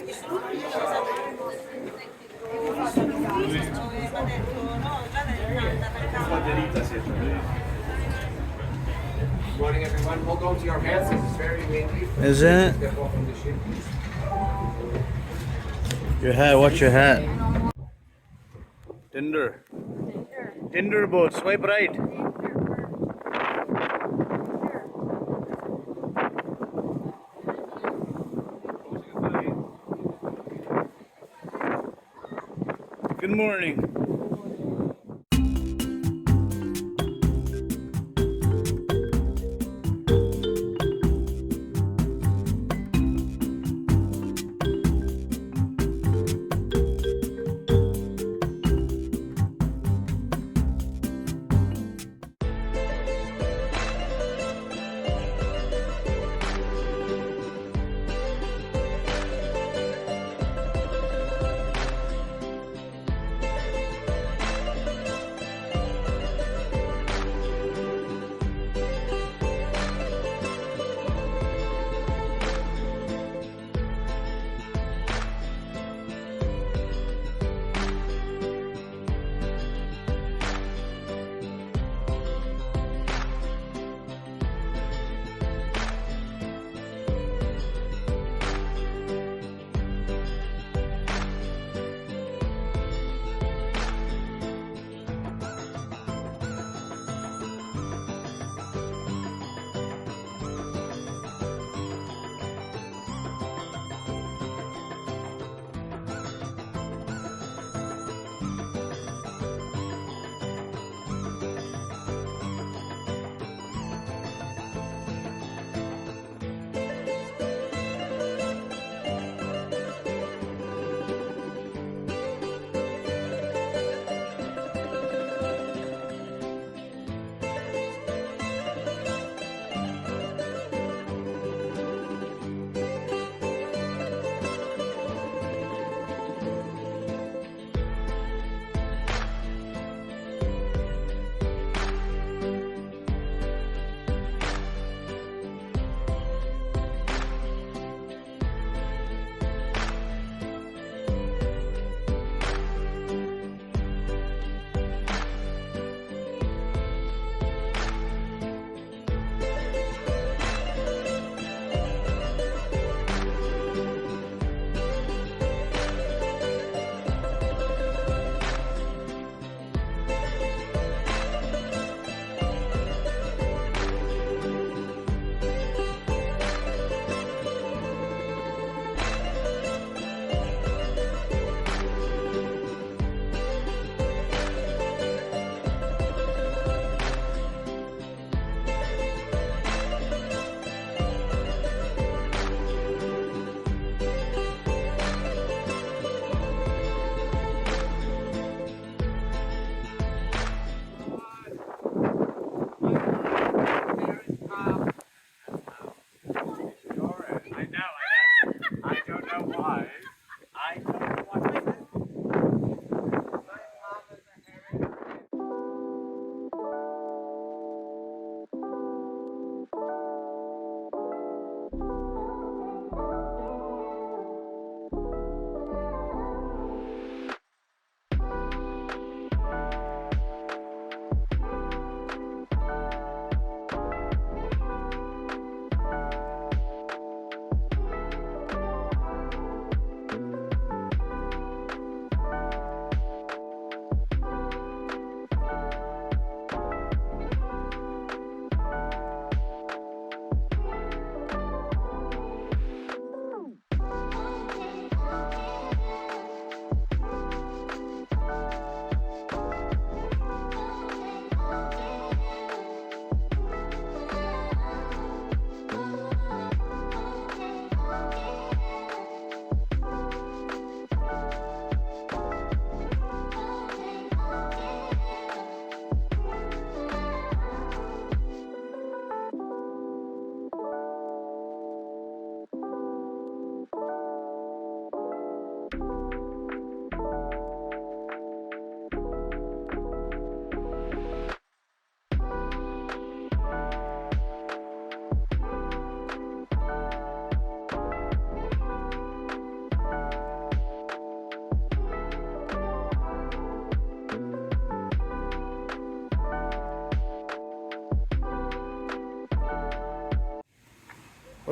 Morning, everyone. Hold on to your hands. It's very windy. Is it? Step off from the ship, please. Your hat, what's your hat? Tinder. Tinder boat, swipe right. Good morning.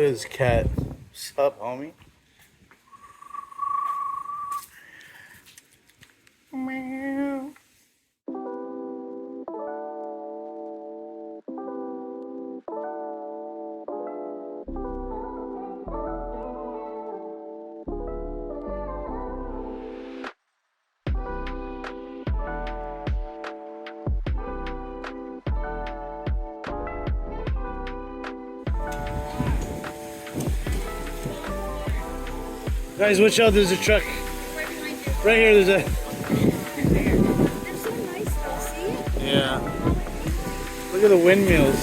Look at this cat. What's up, homie? Meow. Guys, watch out, there's a truck. Right behind you. Right here, there's a... They're so nice though, see? Yeah. Look at the windmills.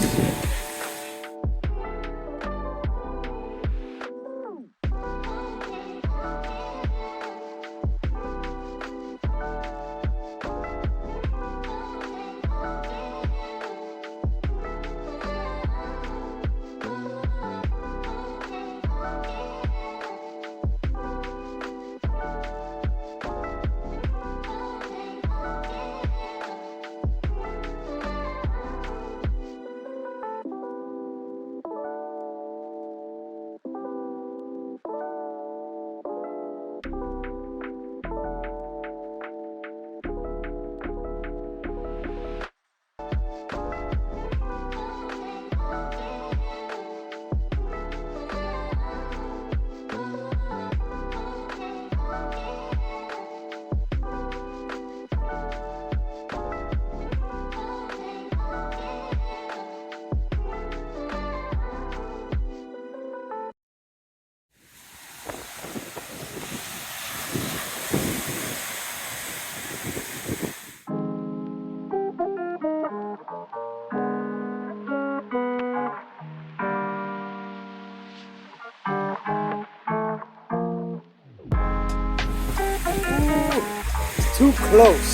Too close.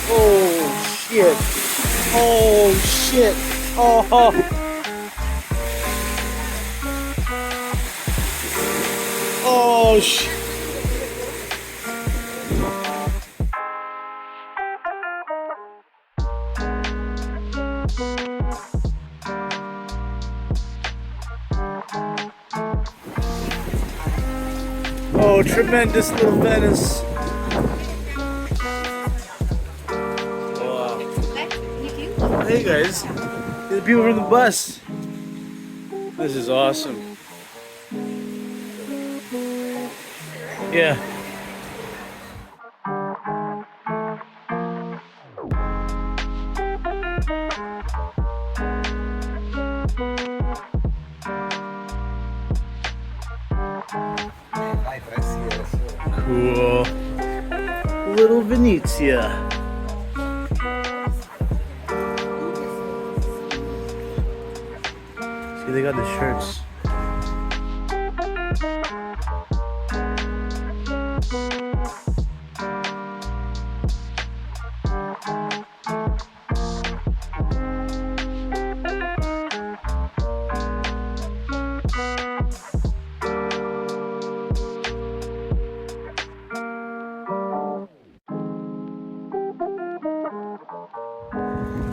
Oh shit. Oh shit. Oh. Oh shit. Oh, tremendous little Venice. Wow. Hey guys, the people from the bus. This is awesome. Yeah. Cool. Little Venezia. See, they got the shirts.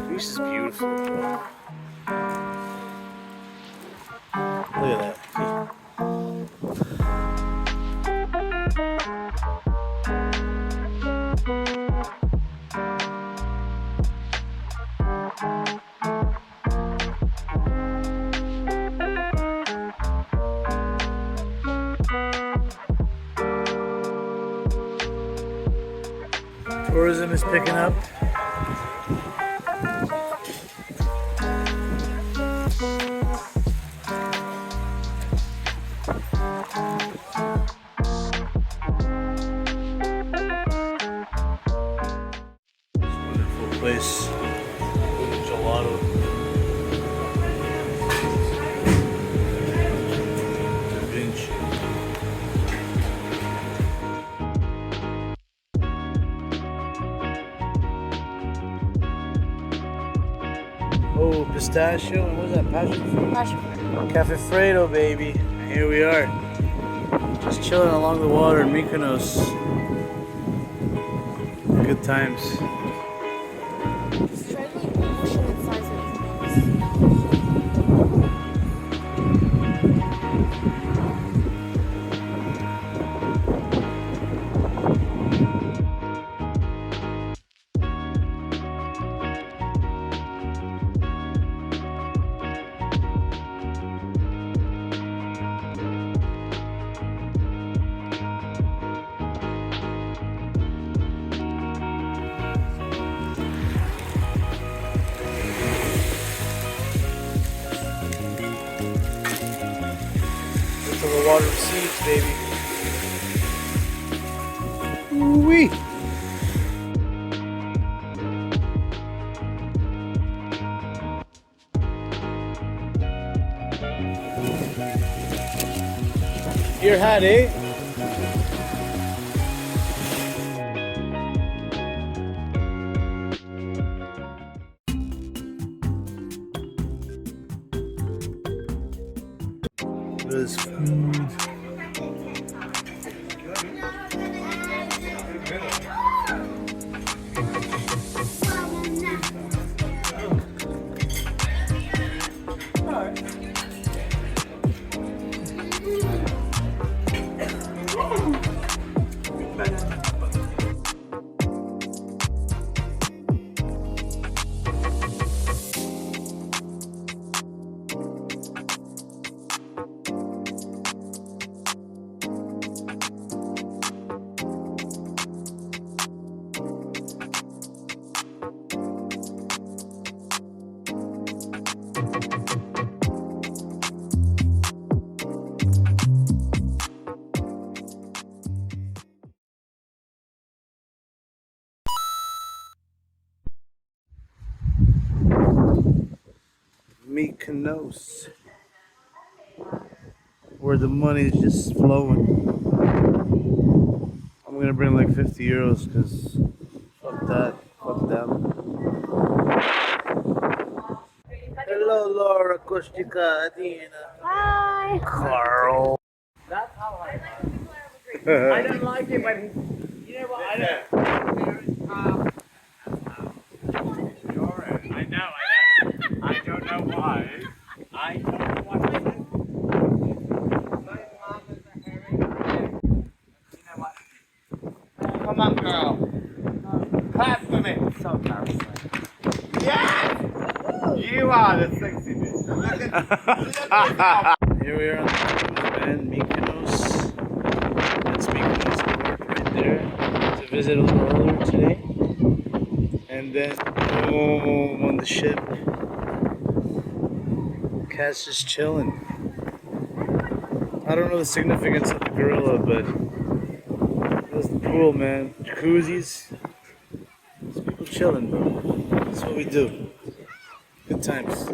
Greece is beautiful. Look at that. Tourism is picking up. Place, gelato. Vinci. Oh, pistachio, and what was that? Passion fruit? Passion fruit. Cafe Fredo, baby. Here we are. Just chilling along the water in Mykonos. Good times. Just try to like push it inside so it's receipts, baby. Wee. Your hat, eh? There's food. Mykonos, where the money is just flowing. I'm gonna bring like 50 euros because fuck that, fuck them. Hello, Laura Kostika, Adina. Hi. Carl. That's how I I don't like it when, you know what, I don't. I know. I don't know why. I don't know what I do. My mom is a hairy. You know what? Come on, girl. Clap for me. So embarrassing. Yes! You are the sexy bitch. Here we are on the cruise, man. Mykonos. That's Mykonos right there. To visit a little earlier today. And then, boom, on the ship. Cat's just chilling. I don't know the significance of the gorilla, but that's the pool, man. Jacuzzis. It's people chilling, bro. That's what we do. Good times.